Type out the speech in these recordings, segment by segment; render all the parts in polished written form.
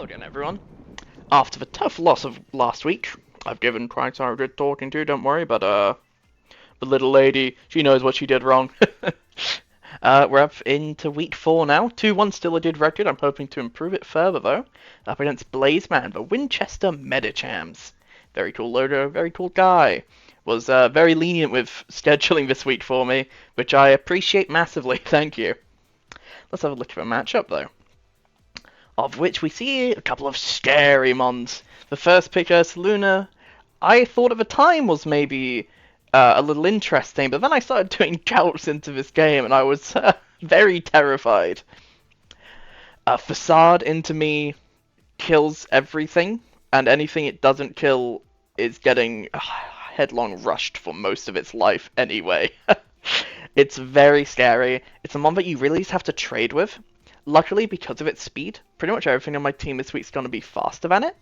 Hello again, everyone. After the tough loss of last week, I've given Quagsire a good talking to, don't worry, but, the little lady, she knows what she did wrong. We're up into week 4 now. 2-1 still a good record. I'm hoping to improve it further, though. Up against Blazeman, the Winchester Medichams. Very cool logo, very cool guy. Was very lenient with scheduling this week for me, which I appreciate massively. Thank you. Let's have a look at the matchup, though. Of which we see a couple of scary mons. The first pick, Luna, I thought at the time was maybe a little interesting, but then I started doing counts into this game and I was very terrified. Facade into me kills everything, and anything it doesn't kill is getting headlong rushed for most of its life anyway. It's very scary. It's a mon that you really just have to trade with. Luckily, because of its speed, pretty much everything on my team this week is going to be faster than it.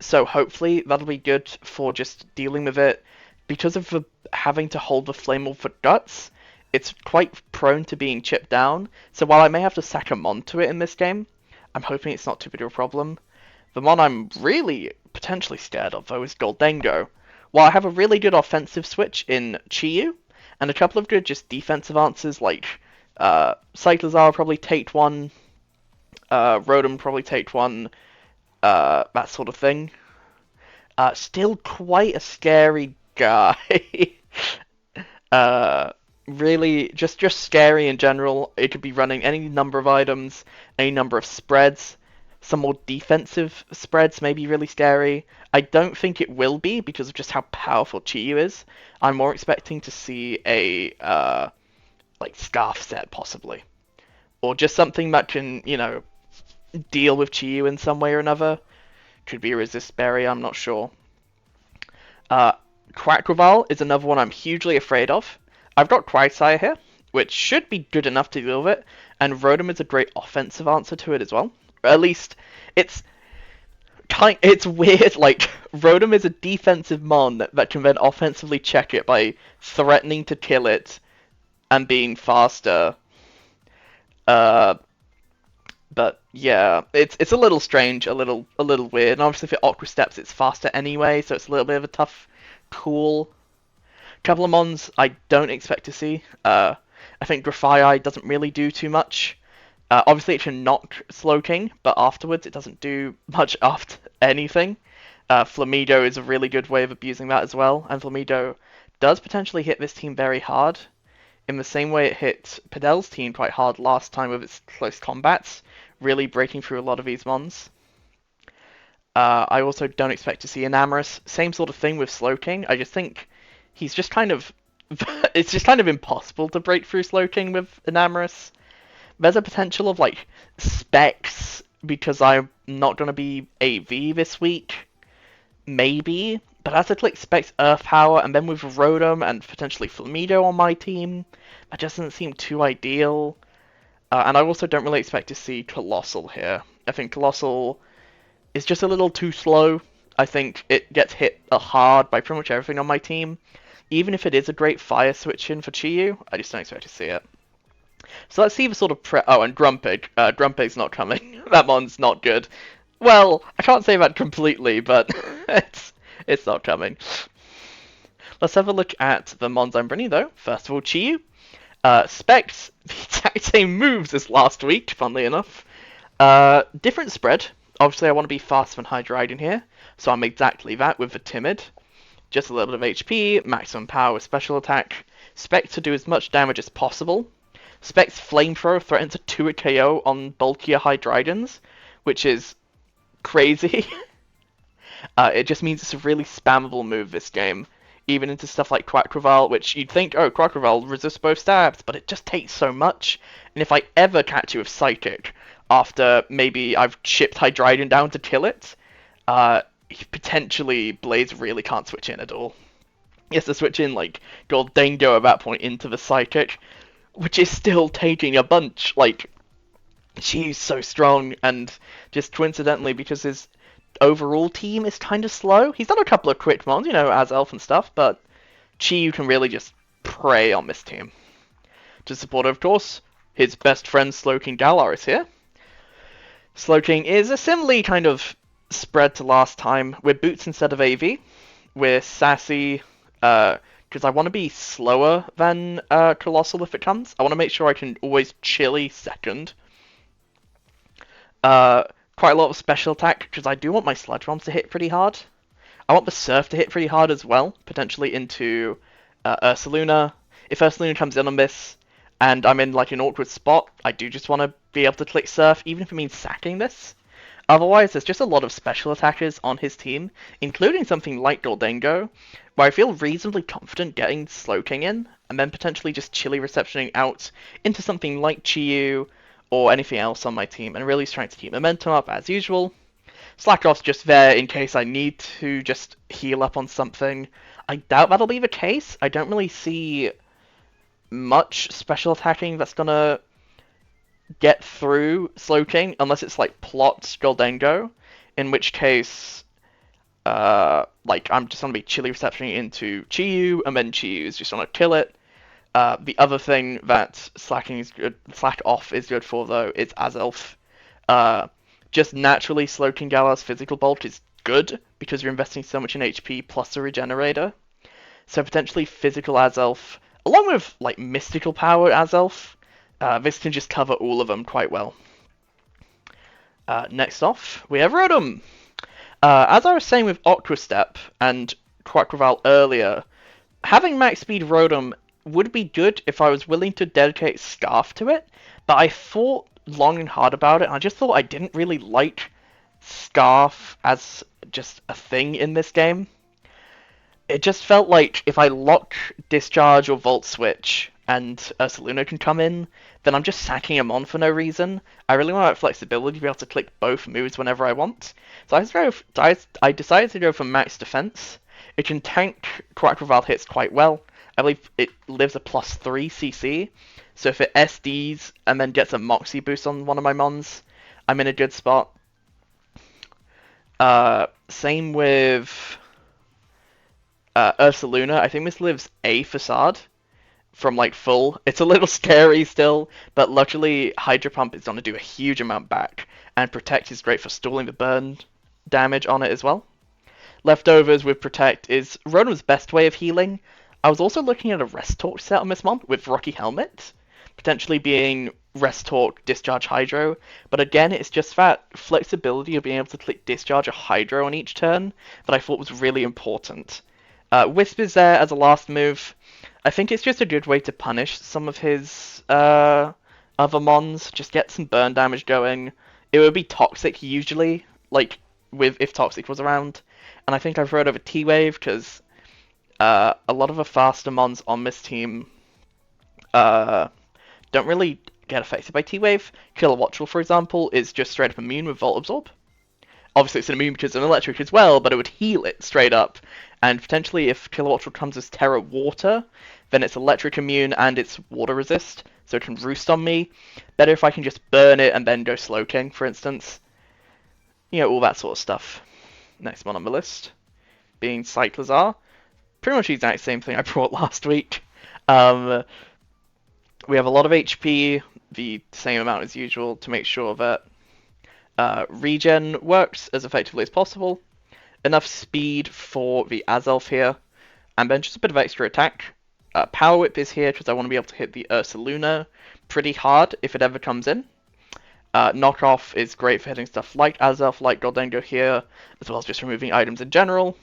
So hopefully that'll be good for just dealing with it. Because of the having to hold the Flame Orb for Guts, it's quite prone to being chipped down. So while I may have to sack a mon to it in this game, I'm hoping it's not too big of a problem. The mon I'm really potentially scared of, though, is Goldengo. While I have a really good offensive switch in Chiyu, and a couple of good just defensive answers like Cyclizar will probably take one, Rotom probably take one, that sort of thing. Still quite a scary guy. Really, just scary in general. It could be running any number of items, any number of spreads. Some more defensive spreads may be really scary. I don't think it will be because of just how powerful Chiyu is. I'm more expecting to see a like Scarf set possibly, or just something that can, deal with Chiyu in some way or another. Could be a Resist Berry, I'm not sure. Quackrival is another one I'm hugely afraid of. I've got Quagsire here, which should be good enough to deal with it, and Rotom is a great offensive answer to it as well. Or at least, it's weird, like, Rotom is a defensive mon that can then offensively check it by threatening to kill it and being faster. But yeah, it's a little strange, a little weird. And obviously, if it Aqua Steps, it's faster anyway, so it's a little bit of a tough call. Couple of mons I don't expect to see. I think Grafaiai doesn't really do too much. Obviously, it can knock Slowking, but afterwards it doesn't do much after anything. Flamigo is a really good way of abusing that as well, and Flamigo does potentially hit this team very hard, in the same way it hit Padelle's team quite hard last time with its close combats, really breaking through a lot of these mons. I also don't expect to see Enamorus. Same sort of thing with Slowking. I just think he's just kind of... it's just kind of impossible to break through Slowking with Enamorus. There's a potential of, like, Specs, because I'm not going to be AV this week. Maybe. But as I click Specs Earth Power, and then with Rotom and potentially Flamigo on my team, that just doesn't seem too ideal. And I also don't really expect to see Colossal here. I think Colossal is just a little too slow. I think it gets hit hard by pretty much everything on my team. Even if it is a great fire switch in for Chiyu, I just don't expect to see it. So let's see the sort of oh, and Grumpig. Grumpig's not coming. That mon's not good. Well, I can't say that completely, but it's not coming. Let's have a look at the mons I'm bringing, though. First of all, Chiyu. Specs, the exact same moves as last week, funnily enough. Different spread. Obviously, I want to be faster than Hydreigon here, so I'm exactly that with the Timid. Just a little bit of HP, maximum power with special attack. Specs to do as much damage as possible. Specs Flamethrower threatens a 2-hit KO on bulkier Hydreigons, which is crazy. It just means it's a really spammable move this game, even into stuff like Quackrival, which you'd think, oh, Quackrival resists both stabs, but it just takes so much. And if I ever catch you with Psychic, after maybe I've chipped Hydreigon down to kill it, potentially Blaze really can't switch in at all. He has to switch in, like, Goldengo at that point into the Psychic, which is still taking a bunch. Like, she's so strong, and just coincidentally, because his overall team is kind of slow, he's done a couple of quick mons, as Elf and stuff, but Chiyu can really just prey on this team. To support, of course, his best friend Slowking Galar is here. Slowking is a similarly kind of spread to last time. We're Boots instead of AV. We're Sassy, because I want to be slower than Colossal if it comes. I want to make sure I can always Chili second. Quite a lot of special attack, because I do want my Sludge Bombs to hit pretty hard. I want the Surf to hit pretty hard as well, potentially into Ursaluna. If Ursaluna comes in on this, and I'm in like an awkward spot, I do just want to be able to click Surf, even if it means sacking this. Otherwise, there's just a lot of special attackers on his team, including something like Goldengo, where I feel reasonably confident getting Slowking in, and then potentially just Chili receptioning out into something like Chiyu or anything else on my team, and really trying to keep momentum up as usual. Slack Off's just there in case I need to just heal up on something. I doubt that'll be the case. I don't really see much special attacking that's gonna get through Slowking unless it's like plot Goldengo, in which case like I'm just gonna be Chili receptioning into Chiyu, and then Chiyu's just gonna kill it. The other thing that Slack Off is good for though is Azelf. Just naturally Slowking Galar's physical bolt is good because you're investing so much in HP plus a regenerator. So potentially physical Azelf, along with like mystical power Azelf, this can just cover all of them quite well. Next off, we have Rotom. As I was saying with Aqua Step and Quackreval earlier, having max speed Rotom would be good if I was willing to dedicate Scarf to it, but I thought long and hard about it, and I just thought I didn't really like Scarf as just a thing in this game. It just felt like if I lock Discharge or Volt Switch and Ursaluna can come in, then I'm just sacking him on for no reason. I really want that flexibility to be able to click both moves whenever I want. So I decided to go for max defense. It can tank Quackreval hits quite well. I believe it lives a +3 CC, so if it SDs and then gets a Moxie boost on one of my mons, I'm in a good spot. Same with Ursaluna. I think this lives a Facade from like full. It's a little scary still, but luckily Hydro Pump is going to do a huge amount back, and Protect is great for stalling the burn damage on it as well. Leftovers with Protect is Rotom's best way of healing. I was also looking at a Rest Talk set on this month with Rocky Helmet, potentially being Rest Talk, Discharge, Hydro, but again, it's just that flexibility of being able to click Discharge or Hydro on each turn that I thought was really important. Wisp is there as a last move. I think it's just a good way to punish some of his other mons, just get some burn damage going. It would be Toxic usually, like if Toxic was around, and I think I've heard of a T-Wave because a lot of the faster mons on this team don't really get affected by T-Wave. Kilowattrel, for example, is just straight up immune with Volt Absorb. Obviously, it's an immune because it's an electric as well, but it would heal it straight up. And potentially, if Kilowattrel comes as Terra Water, then it's electric immune and it's water resist, so it can roost on me. Better if I can just burn it and then go Slowking, for instance. You know, all that sort of stuff. Next one on the list being Cyclizar. Pretty much the exact same thing I brought last week. We have a lot of HP, the same amount as usual, to make sure that regen works as effectively as possible. Enough speed for the Azelf here, and then just a bit of extra attack. Power Whip is here because I want to be able to hit the Ursaluna pretty hard if it ever comes in. Knockoff is great for hitting stuff like Azelf, like Goldengo here, as well as just removing items in general.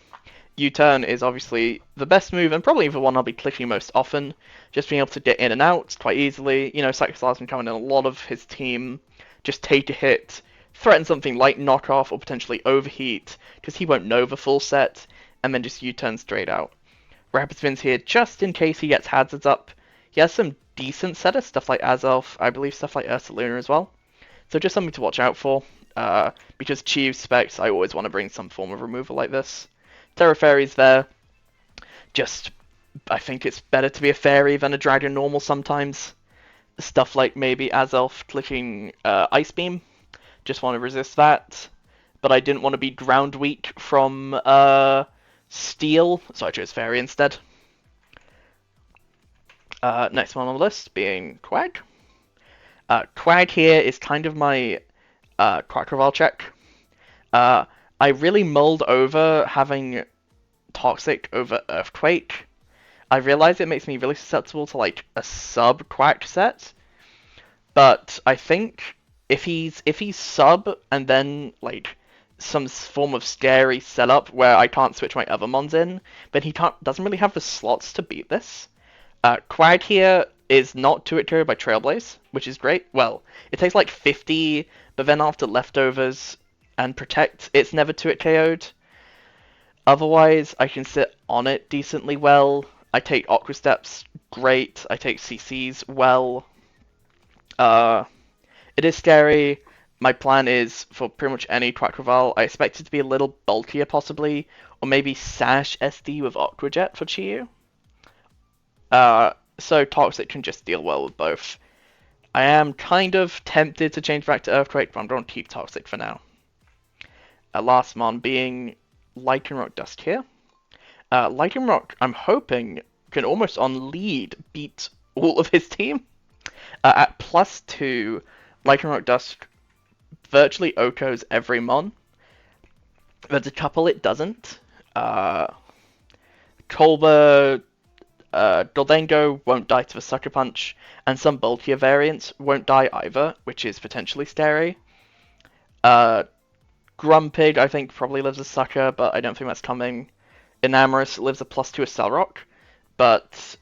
U-turn is obviously the best move, and probably the one I'll be clicking most often. Just being able to get in and out quite easily. You know, Cyclizar's been coming in a lot of his team. Just take a hit, threaten something like Knockoff or potentially Overheat, because he won't know the full set, and then just U-turn straight out. Rapid Spin's here just in case he gets hazards up. He has some decent setters, stuff like Azelf, I believe stuff like Ursaluna as well. So just something to watch out for, because Chiyu specs, I always want to bring some form of removal like this. Terra Fairy's there. Just, I think it's better to be a fairy than a dragon normal sometimes. Stuff like maybe Azelf clicking Ice Beam. Just want to resist that. But I didn't want to be ground weak from Steel, so I chose Fairy instead. Next one on the list being Quag. Quag here is kind of my Quackroval check. Uh, I really mulled over having Toxic over Earthquake. I realize it makes me really susceptible to like a sub-Quack set, but I think if he's sub and then like some form of scary setup where I can't switch my other mons in, then he doesn't really have the slots to beat this. Quag here is not 2-hit KO by Trailblaze, which is great. Well, it takes like 50, but then after leftovers and protect, it's never 2-hit KO'd. Otherwise, I can sit on it decently well. I take Aqua Steps, great. I take CCs well. Uh, it is scary. My plan is for pretty much any Quackroval, I expect it to be a little bulkier possibly, or maybe Sash SD with Aqua Jet for Chiyu. So Toxic can just deal well with both. I am kind of tempted to change back to Earthquake, but I'm going to keep Toxic for now. Last mon being Lycanroc Dusk here. Lycanroc, I'm hoping, can almost on lead beat all of his team. At +2, Lycanroc Dusk virtually OHKOs every mon. There's a couple it doesn't. Colbur, Doldengo won't die to the Sucker Punch, and some bulkier variants won't die either, which is potentially scary. Grumpig, I think, probably lives a Sucker, but I don't think that's coming. Enamorous lives a +2 Accelerock, but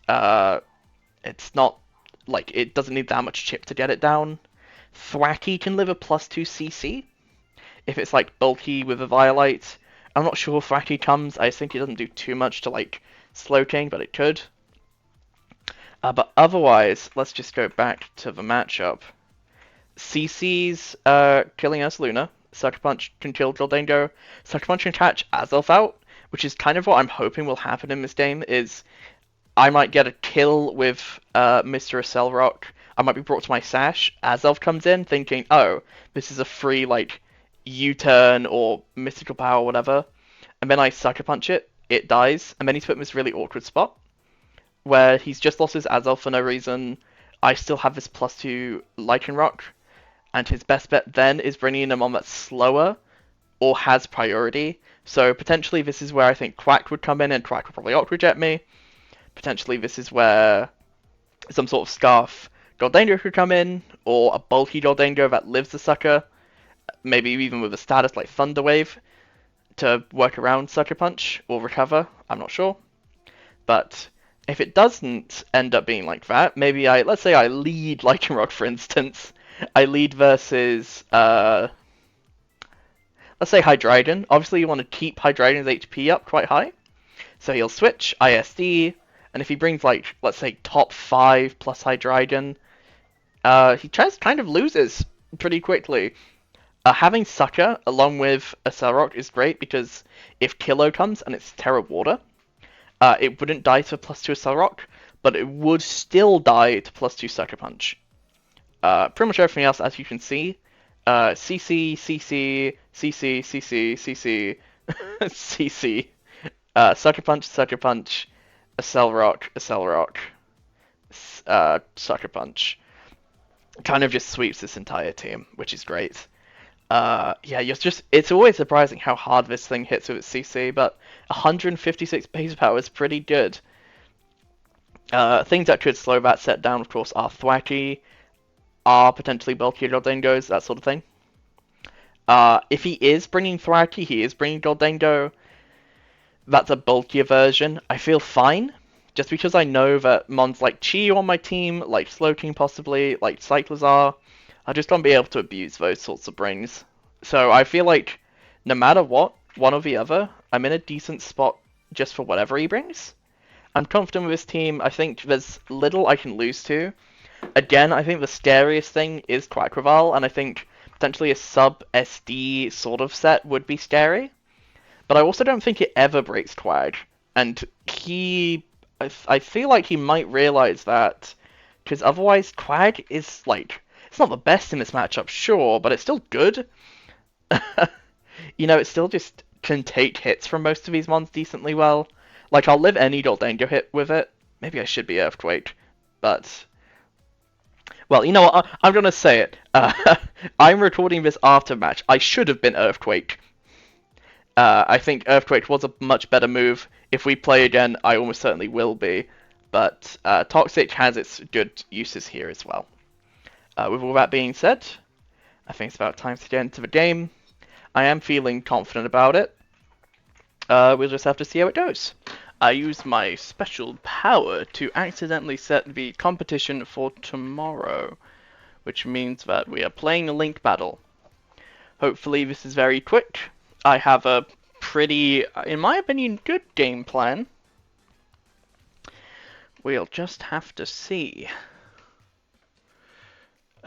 it's not, like, it doesn't need that much chip to get it down. Thwacky can live a +2 CC, if it's, like, bulky with a Violite. I'm not sure if Thwacky comes, I think it doesn't do too much to, like, Slowking, but it could. But otherwise, let's just go back to the matchup. CC's killing Ursaluna. Sucker Punch can kill Goldango. Sucker Punch can catch Azelf out, which is kind of what I'm hoping will happen in this game, is I might get a kill with Mr. Accelerock. I might be brought to my Sash. Azelf comes in thinking, oh, this is a free, like, U-turn or Mystical Power or whatever. And then I Sucker Punch it, it dies, and then he's put in this really awkward spot where he's just lost his Azelf for no reason. I still have this +2 Lycanroc, and his best bet then is bringing him on that's slower or has priority. So potentially this is where I think Quack would come in, and Quack would probably Aqua Jet me. Potentially this is where some sort of Scarf Goldango could come in, or a bulky Goldango that lives the Sucker, maybe even with a status like Thunder Wave to work around Sucker Punch or recover, I'm not sure. But if it doesn't end up being like that, maybe let's say I lead Lycanroc, for instance. I lead versus, let's say Hydreigon. Obviously you want to keep Hydreigon's HP up quite high. So he'll switch, ISD, and if he brings, like, let's say top 5 plus Hydreigon, he kind of loses pretty quickly. Having Sucker along with Accelerock is great, because if Kilo comes and it's Terra Water, it wouldn't die to +2 Accelerock, but it would still die to +2 Sucker Punch. Pretty much everything else, as you can see, CC, CC, CC, CC, CC, CC, Sucker Punch, Sucker Punch, Accelerock, Accelerock, Sucker Punch. Kind of just sweeps this entire team, which is great. Yeah, it's always surprising how hard this thing hits with its CC, but 156 base power is pretty good. Things that could slow that set down, of course, are Thwacky, are potentially bulky Goldengos, that sort of thing. If he is bringing Thwacky, he is bringing Goldango. That's a bulkier version. I feel fine, just because I know that mons like Chiyu on my team, like Slowking possibly, like Cyclizar, I just don't be able to abuse those sorts of brings. So I feel like no matter what, one or the other, I'm in a decent spot just for whatever he brings. I'm confident with this team. I think there's little I can lose to. Again, I think the scariest thing is Quackroval, and I think potentially a sub-SD sort of set would be scary. But I also don't think it ever breaks Quag. And I feel like he might realize that, because otherwise Quag is, like, it's not the best in this matchup, sure, but it's still good. You know, it still just can take hits from most of these mons decently well. Like, I'll live any Goldango hit with it. Maybe I should be Earthquake, but Well, you know what? I'm gonna say it. I'm recording this after match. I should have been Earthquake. I think Earthquake was a much better move. If we play again, I almost certainly will be. But Toxic has its good uses here as well. With all that being said, I think it's about time to get into the game. I am feeling confident about it. We'll just have to see how it goes. I use my special power to accidentally set the competition for tomorrow, which means that we are playing a Link battle. Hopefully this is very quick. I have a pretty, in my opinion, good game plan. We'll just have to see.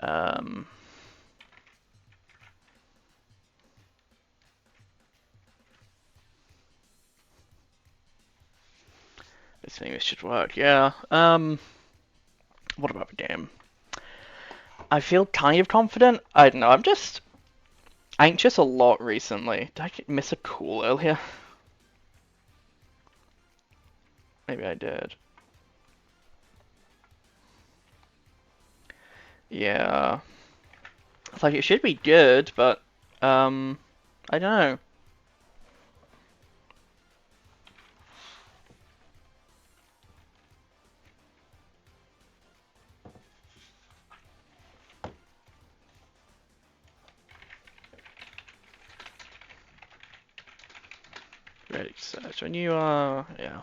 I think this should work, yeah. What about the game? I feel kind of confident. I don't know, I'm just anxious a lot recently. Did I miss a call earlier? Maybe I did. Yeah. It's like, it should be good, but, I don't know. Ready, search. When you are, yeah.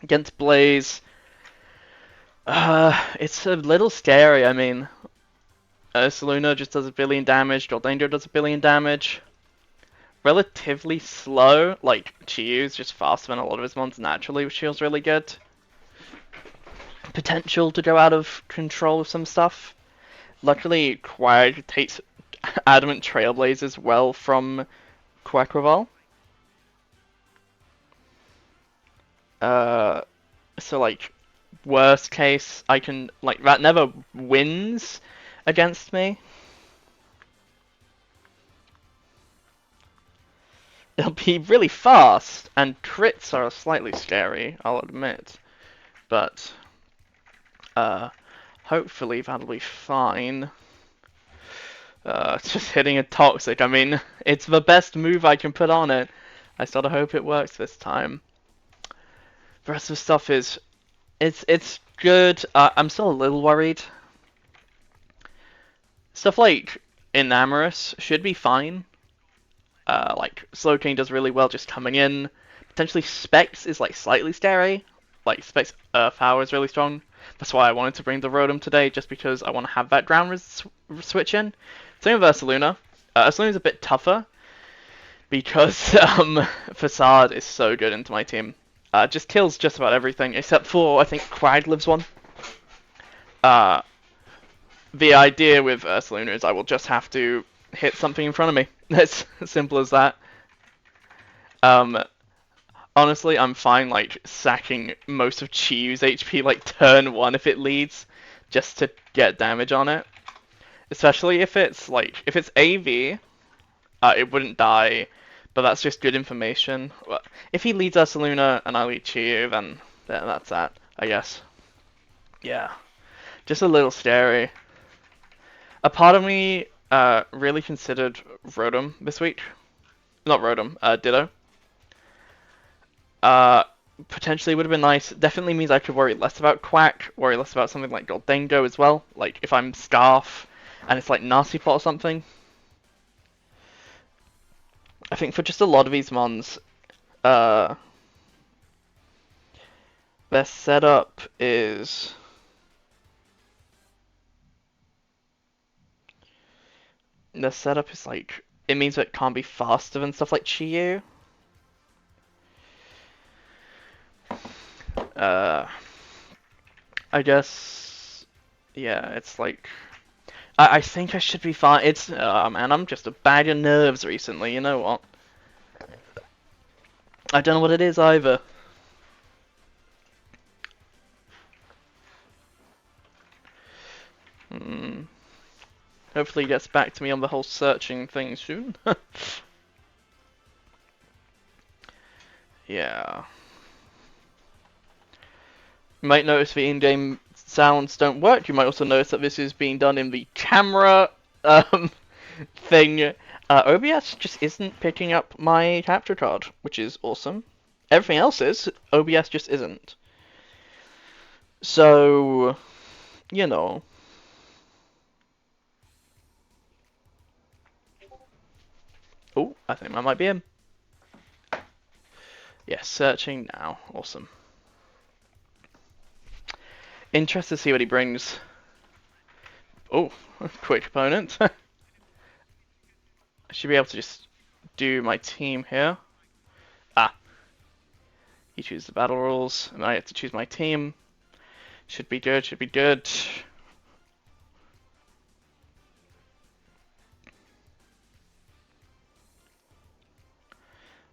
Against Blaze, it's a little scary. I mean, Saluna just does a billion damage, Danger does a billion damage. Relatively slow, like Chiu's just faster than a lot of his mons naturally, which feels really good. Potential to go out of control with some stuff. Luckily, Quag takes Adamant Trailblazers well from Quackrival. So like, worst case, I can, like, that never wins against me. It'll be really fast, and crits are slightly scary, I'll admit. But, hopefully that'll be fine. Just hitting a Toxic, I mean, it's the best move I can put on it. I sort of hope it works this time. The rest of the stuff is, it's good. I'm still a little worried. Stuff like Enamorous should be fine. Like, Slowking does really well just coming in. Potentially Specs is like slightly scary. Like, Specs Earth Power is really strong. That's why I wanted to bring the Rotom today, just because I want to have that ground switch in. Same with Ursaluna. Ursaluna's a bit tougher, because Facade is so good into my team. Just kills just about everything, except for, I think, Quagliv's one. The idea with Ursaluna is I will just have to hit something in front of me. It's as simple as that. Honestly, I'm fine, like, sacking most of Chiu's HP, like, turn 1 if it leads, just to get damage on it. Especially if it's, like, if it's AV, it wouldn't die, but that's just good information. If he leads Ursaluna and I lead Chiu, then that's that, I guess. Yeah. Just a little scary. A part of me really considered Rotom this week. Not Rotom, Ditto. Potentially would have been nice. Definitely means I could worry less about Quack, worry less about something like Goldengo as well. Like, if I'm Scarf and it's like Nasty Plot or something. I think for just a lot of these mons, their setup is... Their setup is like... It means that it can't be faster than stuff like Chiyu. I guess... Yeah, it's like... I think I should be fine. It's... man, I'm just a bag of nerves recently, you know what? I don't know what it is either. Hopefully he gets back to me on the whole searching thing soon. Yeah. You might notice the in-game sounds don't work. You might also notice that this is being done in the camera um, thing. OBS just isn't picking up my capture card, which is awesome. Everything else is. OBS just isn't. So, you know. Oh, I think that might be him. Yes, searching now. Awesome. Interested to see what he brings. Oh, quick opponent. I should be able to just do my team here. Ah. He chooses the battle rules, and I have to choose my team. Should be good, should be good.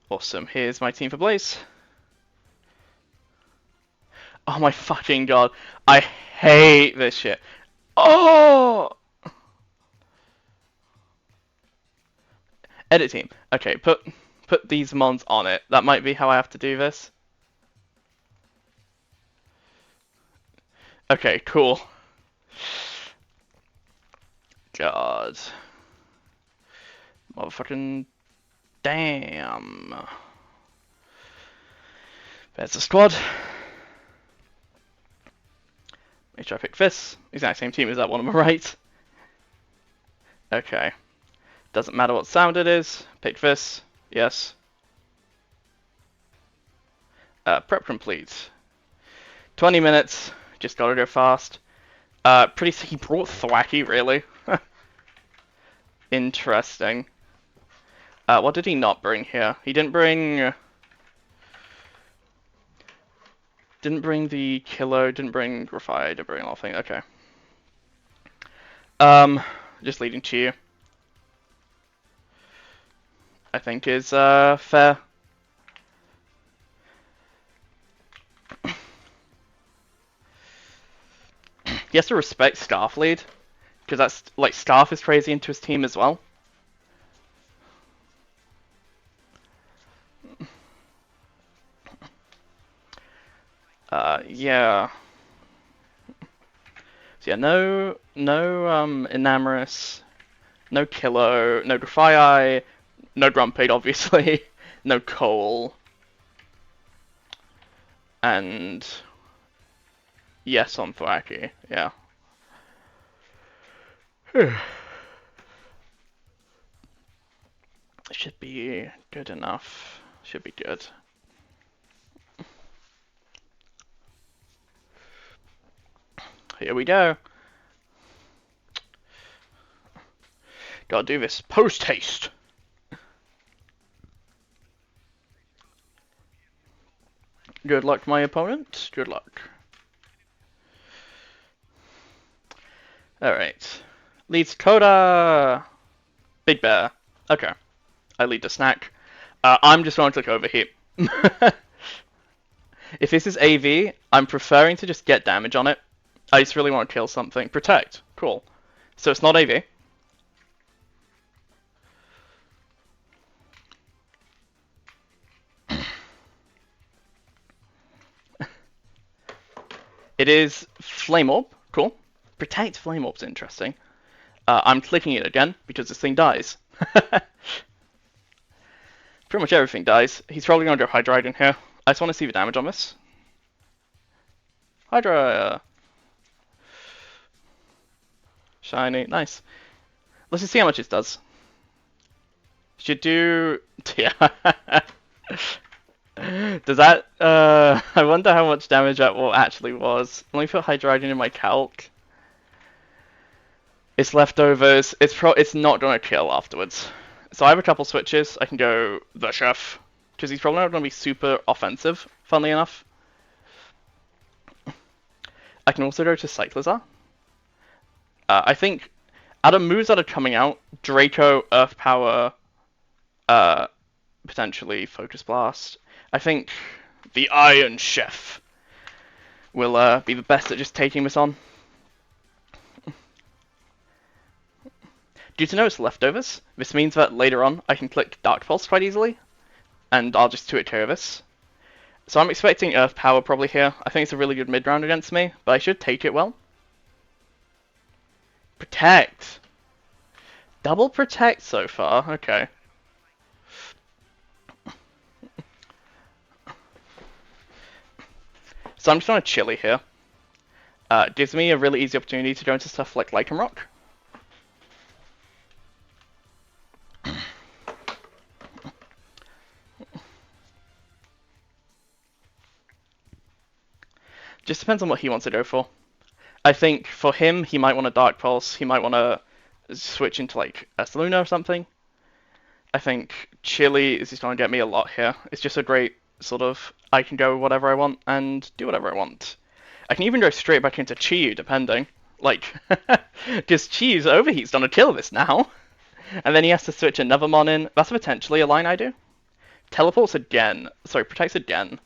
Awesome, here's my team for Blaze. Oh my fucking god. I hate this shit. Oh! Edit team. Okay, put these mons on it. That might be how I have to do this. Okay, cool. God. Motherfucking damn. There's the squad. Make sure I pick this. Exact same team as that one on the right. Okay. Doesn't matter what sound it is. Pick this. Yes. Prep complete. 20 minutes. Just gotta go fast. He brought Thwacky, really. Interesting. What did he not bring here? He didn't bring... Didn't bring the Kilo, didn't bring Grafai, didn't bring all things. Okay. Just leading to you. I think is fair. He has to respect Scarf lead, because that's like Scarf is crazy into his team as well. Yeah. So yeah, no Enamorous, no Kilo, no Grafai, no Grumpade, obviously, no Cole, and yes on Thwacky, yeah. Should be good enough. Should be good. Here we go. Gotta do this post haste. Good luck, my opponent. Good luck. Alright. Leads Coda! Big Bear. Okay. I lead the snack. I'm just going to click over here. If this is AV, I'm preferring to just get damage on it. I just really want to kill something. Protect. Cool. So it's not AV. It is Flame Orb. Cool. Protect Flame Orb's interesting. I'm clicking it again because this thing dies. Pretty much everything dies. He's probably going to go Hydra in here. I just want to see the damage on this. Hydra! Shiny. Nice. Let's just see how much it does. Should do... Yeah. Does that... I wonder how much damage that actually was. Let me put Hydreigon in my calc. It's leftovers. It's not going to kill afterwards. So I have a couple switches. I can go the chef, because he's probably not going to be super offensive, funnily enough. I can also go to Cyclizar. I think out of moves that are coming out, Draco, Earth Power, potentially Focus Blast. I think the Iron Chef will be the best at just taking this on. Due to know it's leftovers, this means that later on I can click Dark Pulse quite easily, and I'll just 2-hit KO this. So I'm expecting Earth Power probably here. I think it's a really good mid round against me, but I should take it well. Protect. Double protect so far. Okay. So I'm just on a chili here. Gives me a really easy opportunity to go into stuff like Lycan Rock. Just depends on what he wants to go for. I think for him, he might want a Dark Pulse. He might want to switch into like a Saluna or something. I think Chili is just going to get me a lot here. It's just a great sort of, I can go whatever I want and do whatever I want. I can even go straight back into Chiyu, depending. Like, because Chiyu's overheat's done a kill this now. And then he has to switch another Mon in. That's potentially a line I do. Teleports again. Sorry, protects again.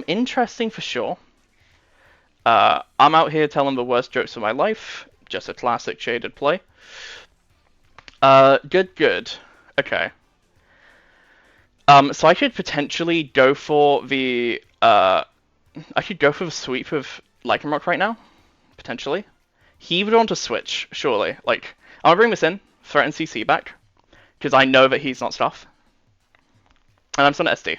Interesting for sure. I'm out here telling the worst jokes of my life. Just a classic shaded play. Good. Okay. So I could potentially go for the sweep of Lycanroc right now. Potentially. He would want to switch, surely. Like, I'm gonna bring this in, threaten CC back, because I know that he's not stuff. And I'm just on SD.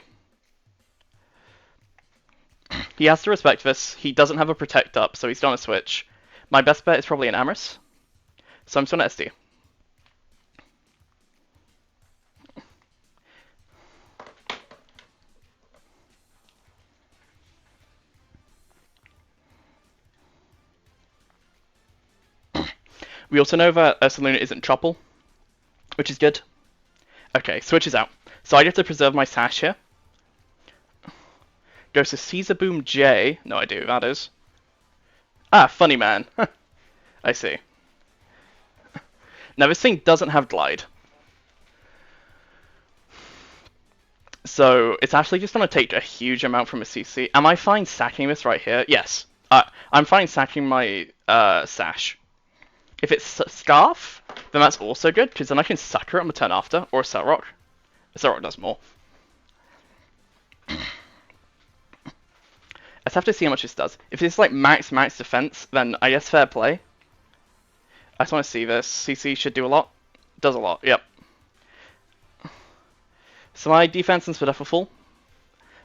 He has to respect this. He doesn't have a protect up, so he's done a switch. My best bet is probably an Amorous. So I'm just on SD. We also know that Saluna isn't Choppel, which is good. Okay, switches out. So I have to preserve my Sash here. Goes to Caesar Boom J. No idea who that is. Ah, Funny Man. I see. Now this thing doesn't have Glide. So it's actually just going to take a huge amount from a CC. Am I fine sacking this right here? Yes. I'm fine sacking my Sash. If it's Scarf, then that's also good, because then I can Sucker it on the turn after, or Cell Rock. Cell Rock does more. Let's have to see how much this does. If it's like max defense, then I guess fair play. I just want to see this. CC should do a lot. Does a lot, yep. So my defense and Spadef are full.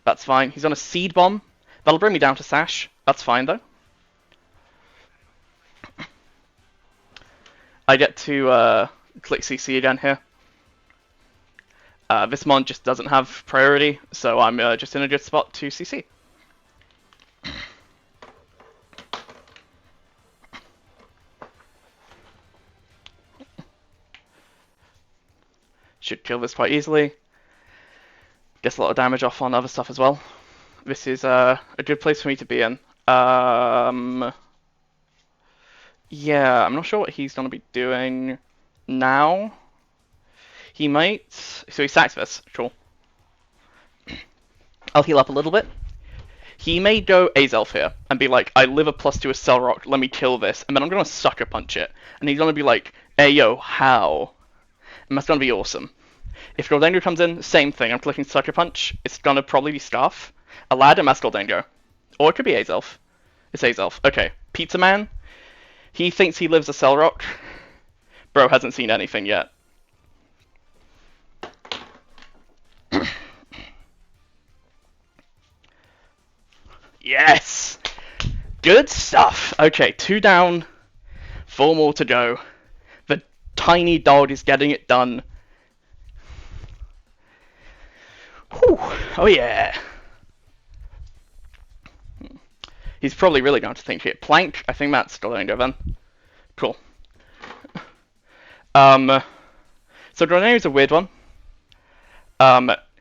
That's fine. He's on a Seed Bomb. That'll bring me down to Sash. That's fine, though. I get to click CC again here. This Mon just doesn't have priority, so I'm just in a good spot to CC. Should kill this quite easily. Gets a lot of damage off on other stuff as well. This is a good place for me to be in. Yeah, I'm not sure what he's going to be doing now. He might... So he sacks this. Cool. I'll heal up a little bit. He may go Azelf here and be like, I live a +2 a Cell Rock, let me kill this. And then I'm going to Sucker Punch it. And he's going to be like, hey yo, how? And that's going to be awesome. If Goldengo comes in, same thing. I'm clicking Sucker Punch. It's going to probably be Scarf. Aladdin, that's Goldengo. Or it could be Azelf. It's Azelf. Okay. Pizza Man. He thinks he lives a Cell Rock. Bro hasn't seen anything yet. Yes! Good stuff. Okay, 2 down. 4 more to go. The tiny dog is getting it done. Whew. Oh yeah. He's probably really going to think here. Plank, I think that's Goldengo then. Cool. So Goldengo is a weird one.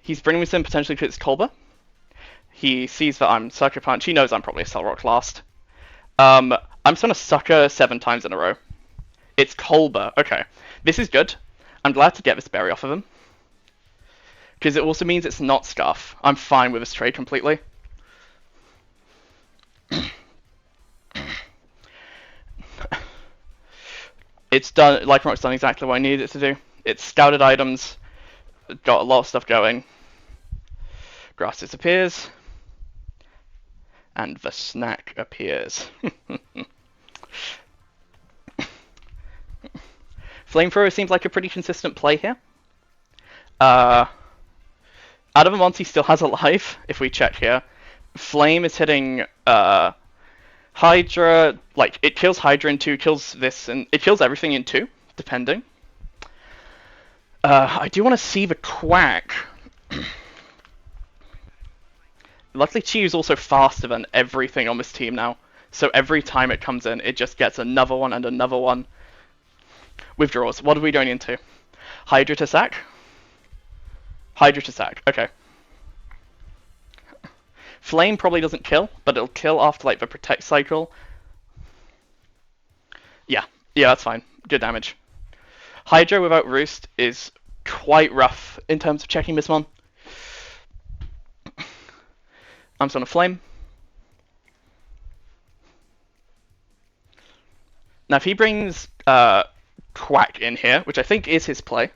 He's bringing this in potentially because it's Colbur. He sees that I'm Sucker Punch. He knows I'm probably a Cell Rock last. I'm just going to Sucker 7 times in a row. It's Colbur. Okay. This is good. I'm glad to get this berry off of him. Because it also means it's not Scarf. I'm fine with this trade completely. It's done, Lycanroc's done exactly what I needed it to do. It's scouted items, got a lot of stuff going. Grass disappears. And the snack appears. Flamethrower seems like a pretty consistent play here. Adamamonte still has a life, if we check here. Flame is hitting Hydra, like, it kills Hydra in 2, kills this, and it kills everything in 2, depending. I do want to see the Quack. Luckily, Chi is also faster than everything on this team now. So every time it comes in, it just gets another one and another one. Withdraws. What are we going into? Hydra to sack? Hydra to sack. Okay. Flame probably doesn't kill, but it'll kill after like the protect cycle. Yeah, that's fine. Good damage. Hydra without Roost is quite rough in terms of checking this one. I'm just gonna Flame. Now if he brings Quack in here, which I think is his play.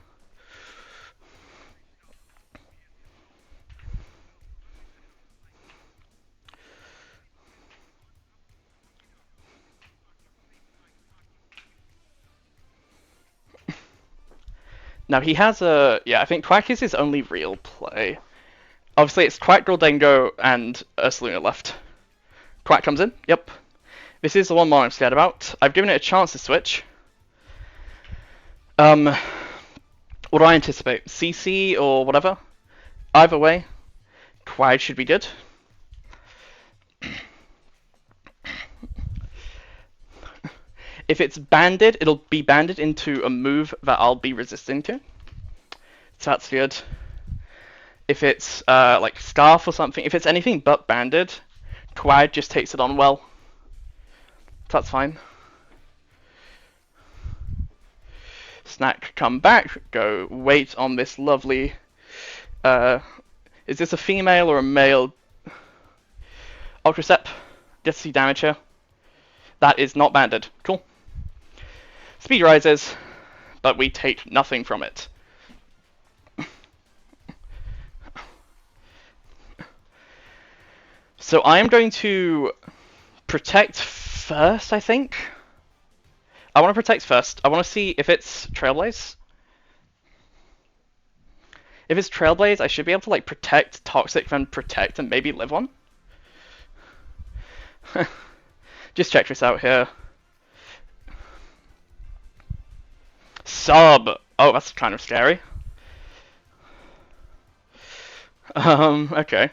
Now he has a... Yeah, I think Quack is his only real play. Obviously it's Quack, Goldango, and Ursaluna left. Quack comes in, yep. This is the one more I'm scared about. I've given it a chance to switch. What do I anticipate? CC or whatever? Either way, Quack should be good. If it's banded, it'll be banded into a move that I'll be resisting to. So that's good. If it's like Scarf or something, if it's anything but banded, Quad just takes it on well. That's fine. Snack, come back, go wait on this lovely... is this a female or a male? Ultracep, get to see damage here. That is not banded. Cool. Speed rises, but we take nothing from it. So I am going to protect first, I think. I want to protect first. I want to see if it's Trailblaze. If it's Trailblaze, I should be able to like protect Toxic, then protect, and maybe live one. Just check this out here. Sub! Oh, that's kind of scary. Okay.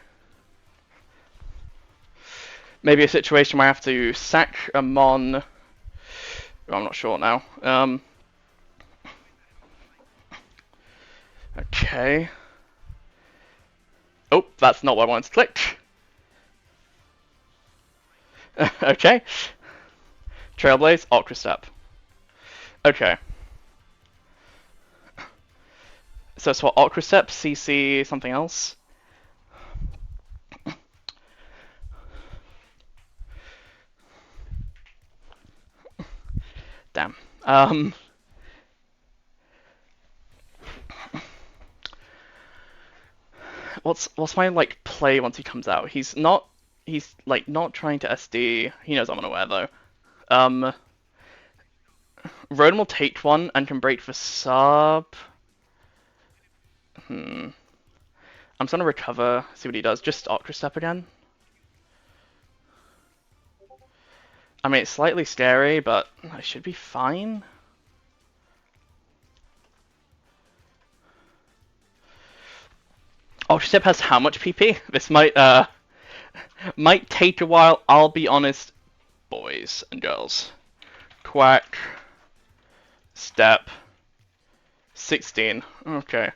Maybe a situation where I have to sack a Mon... Oh, I'm not sure now. Okay. Oh, that's not what I wanted to click. Okay. Trailblaze, Ultra Step. Okay. So it's what, Ultra Step, CC, something else? Damn. What's my like play once he comes out? He's like not trying to SD. He knows I'm unaware though. Rotom will take one and can break for sub. I'm just gonna recover, see what he does. Just Ultra Step again. I mean, it's slightly scary, but I should be fine. Ultra Step has how much PP? This might take a while. I'll be honest, boys and girls. Quack. Step. 16. Okay.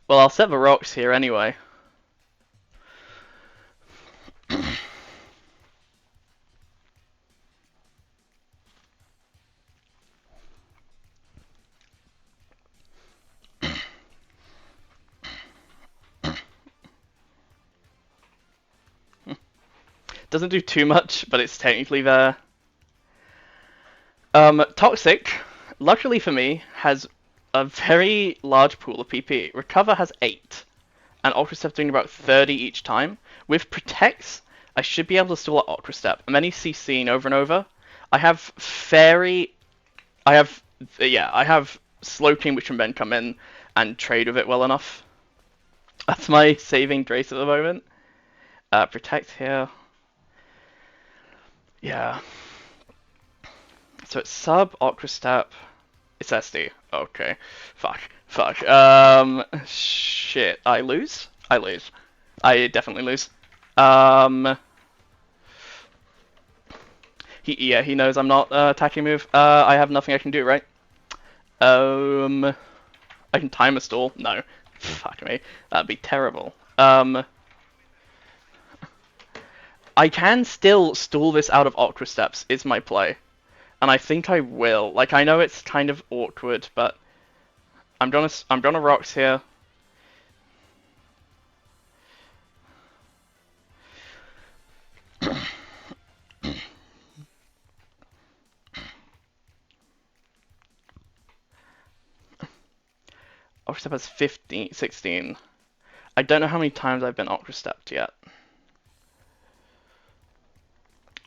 Well, I'll set the rocks here anyway. Doesn't do too much, but it's technically there. Toxic, luckily for me, has a very large pool of PP. Recover has 8, and Ultra Step doing about 30 each time. With Protects, I should be able to stall at Ultra Step. I'm any CCing over and over. I have Fairy. I have Sloping, which can then come in and trade with it well enough. That's my saving grace at the moment. Protect here. Yeah. So it's sub, Ultra Step. It's SD. Okay. Fuck. Shit. I lose? I lose. I definitely lose. He knows I'm not attacking move. I have nothing I can do, right? I can time a stall. No. Fuck me. That'd be terrible. I can still stall this out of Ultra Steps, is my play. And I think I will. Like, I know it's kind of awkward, but I'm gonna rocks here. Ultra Step has 15, 16. I don't know how many times I've been Ultra Stepped yet.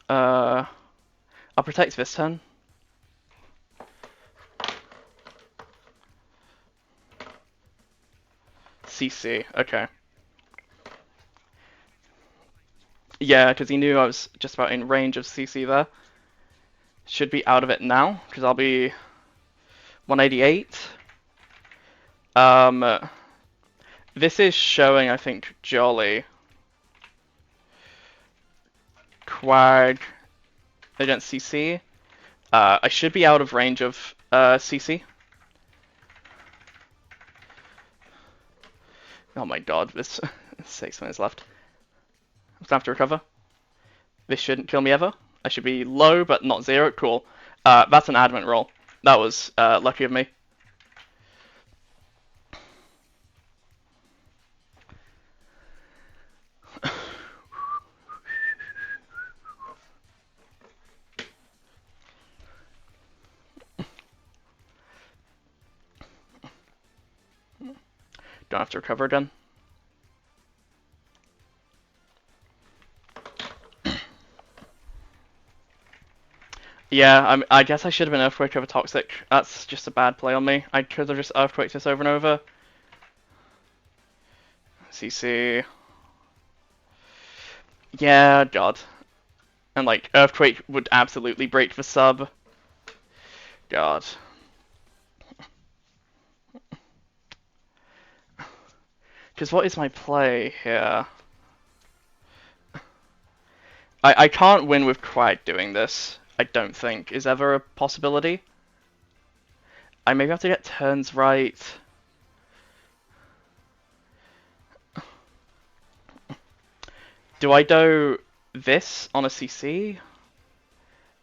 I'll protect this turn. CC, okay. Yeah, because he knew I was just about in range of CC there. Should be out of it now, because I'll be 188. This is showing, I think, Jolly. Quag against CC. I should be out of range of CC. Oh my god, this 6 minutes left. I'm gonna have to recover. This shouldn't kill me ever. I should be low, but not 0. Cool. That's an adamant roll. That was lucky of me. Don't have to recover again. Yeah, I guess I should have been Earthquake over Toxic. That's just a bad play on me. I could have just Earthquaked this over and over. CC. Yeah, God. And like, Earthquake would absolutely break the sub. God. Because what is my play here? I can't win with Quag doing this. I don't think is ever a possibility. I maybe have to get turns right. Do I do this on a CC?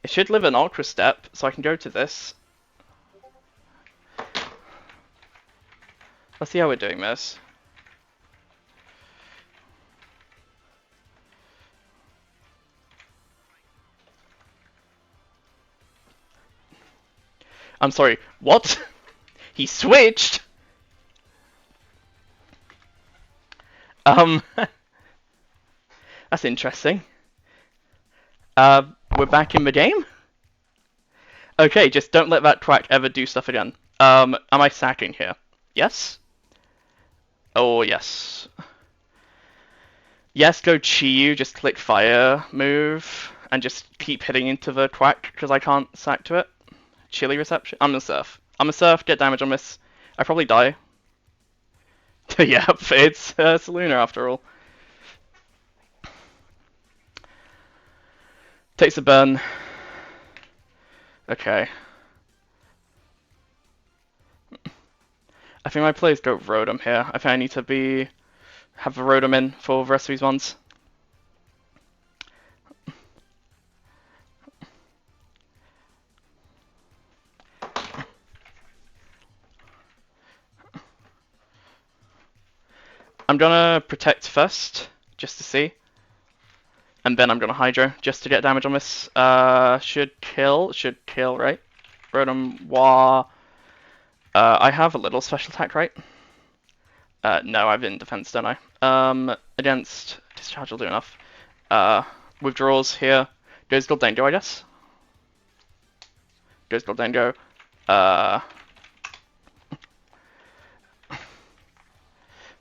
It should live an Ultra Step, so I can go to this. Let's see how we're doing this. I'm sorry, what? He switched? That's interesting. We're back in the game? Okay, just don't let that Quack ever do stuff again. Am I sacking here? Yes? Oh, yes. Yes, go Chi-Yu, just click fire move, and just keep hitting into the Quack, because I can't sack to it. Chili reception? I'm gonna surf. I'm gonna surf, get damage on this. I probably die. Yep, it's Saluna after all. Takes a burn. Okay. I think my plays go Rotom here. I think I need to have the Rotom in for the rest of these ones. I'm gonna protect first, just to see. And then I'm gonna Hydro, just to get damage on this. Should kill, right? Rotom, Wah. I have a little special attack, right? No, I've in defense, don't I? Against discharge will do enough. Withdrawals here. Goes Gold Dango, I guess. Goes Gold Dango.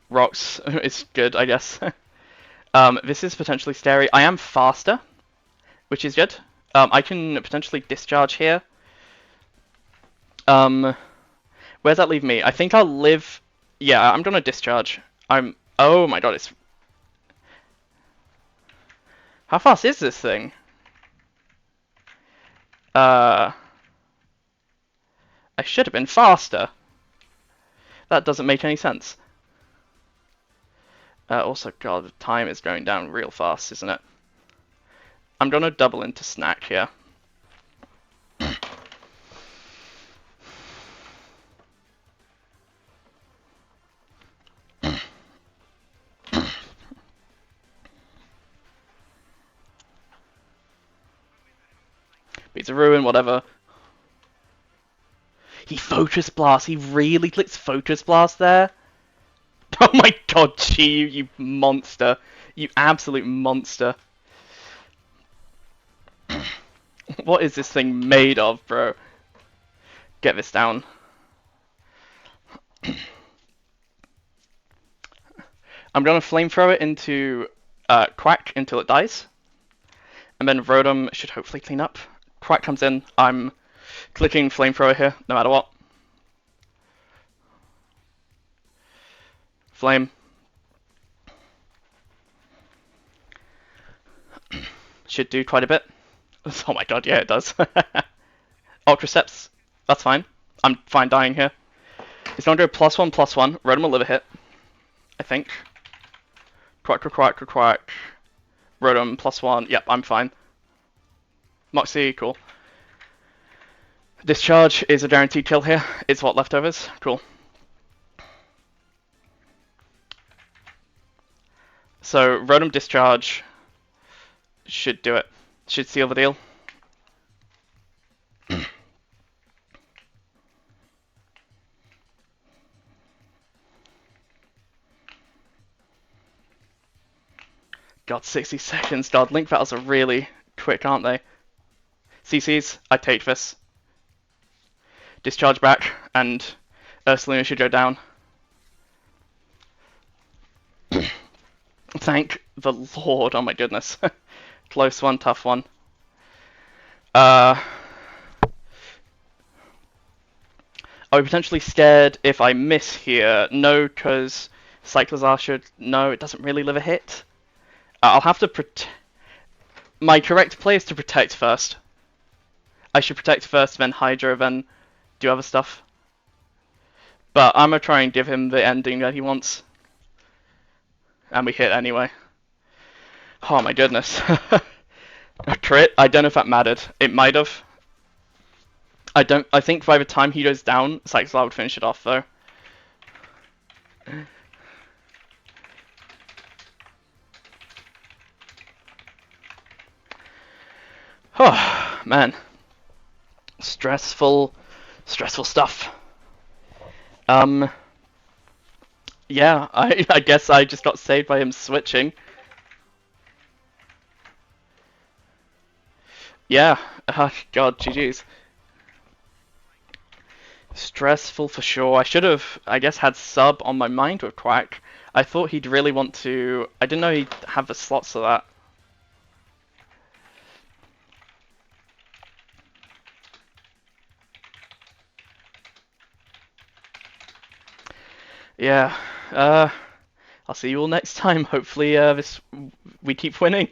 Rocks is good, I guess. This is potentially scary. I am faster, which is good. I can potentially discharge here. Where's that leave me? I think I'll live. Yeah, I'm gonna discharge. Oh my god, it's. How fast is this thing? I should have been faster. That doesn't make any sense. Also, god, the time is going down real fast, isn't it? I'm gonna double into snack here. Beats a ruin, whatever. He Focus Blast. He really clicks Focus Blast there. Oh my god, Chi, you monster. You absolute monster. What is this thing made of, bro? Get this down. I'm gonna flamethrower it into Quack until it dies. And then Rotom should hopefully clean up. Quack comes in. I'm clicking flamethrower here, no matter what. Flame. Should do quite a bit. Oh my god, yeah, it does. Ultraceps. That's fine. I'm fine dying here. He's gonna go +1/+1. Rotom will live a hit. I think. Quack, quack, quack, quack, quack. Rotom +1. Yep, I'm fine. Moxie, cool. Discharge is a guaranteed kill here. It's what leftovers. Cool. So Rotom Discharge should do it. Should seal the deal. God, 60 seconds. God, link battles are really quick, aren't they? CCs, I take this. Discharge back, and Ursaluna should go down. Thank the Lord, oh my goodness. Close one, tough one. Are we potentially scared if I miss here? No, because Cyclizar should... No, it doesn't really live a hit. I'll have to protect... My correct play is to protect first. I should protect first, then Hydro, then do other stuff. But I'm gonna try and give him the ending that he wants. And we hit anyway. Oh my goodness. A crit? I don't know if that mattered. It might have. I think by the time he goes down, Cyclizar would finish it off though. Oh man. Stressful stuff. Yeah, I guess I just got saved by him switching. Yeah, God, GG's. Stressful for sure. I should have, I guess, had sub on my mind with Quack. I thought he'd really want to... I didn't know he'd have the slots for that. Yeah, I'll see you all next time. Hopefully, we keep winning.